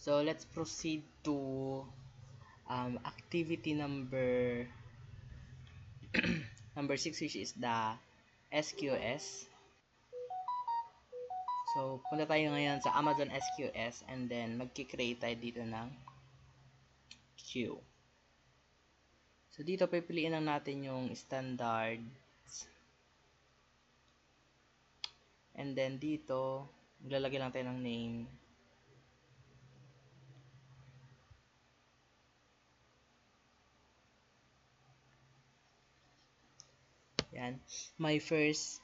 So let's proceed to activity number number 6, which is the SQS. So punta tayo ngayon sa Amazon SQS and then magki-create tayo dito ng queue. So dito pipiliin lang natin yung standard. And then dito, maglalagay lang tayo ng name. Yan. My first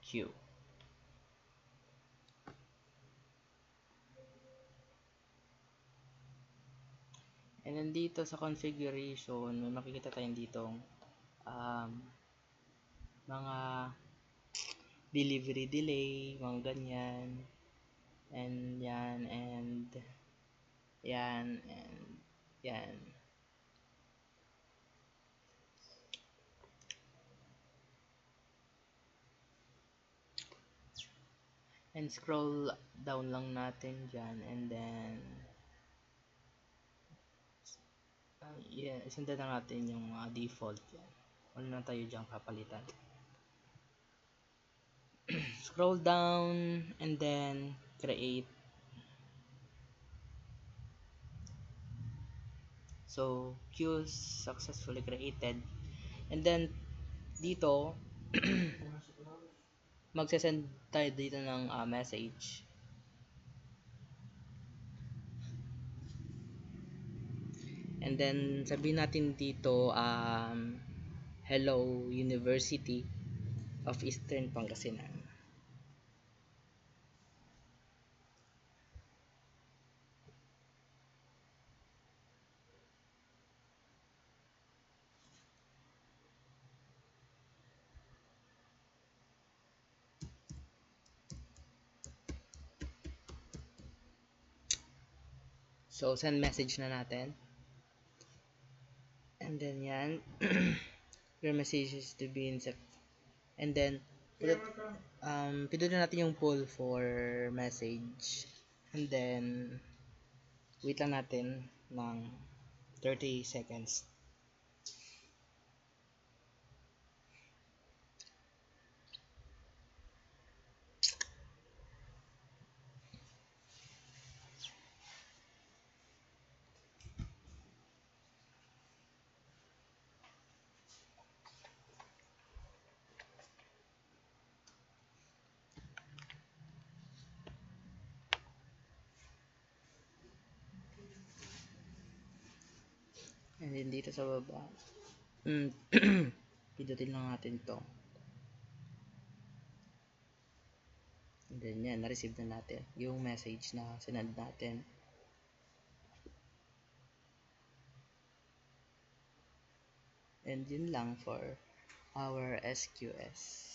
queue. And then dito sa configuration, may makikita tayong ditong mga delivery delay, mga ganyan. And yan, and yan, and yan. And scroll down lang natin dyan, and then yeah, isundan na natin yung default yan. Wala na tayo dyan papalitan. Scroll down and then create. So queue successfully created. And then dito magsasend tayo dito ng message. And then sabihin natin dito hello University of Eastern Pangasinan. So send message na natin. And then yan your message is to be in and then pindutin natin yung pull for message. And then wait lang natin ng 30 seconds. And then dito sa baba pindutin lang natin to. And then yan, na-receive na natin yung message na sinend natin. And yun lang for our SQS.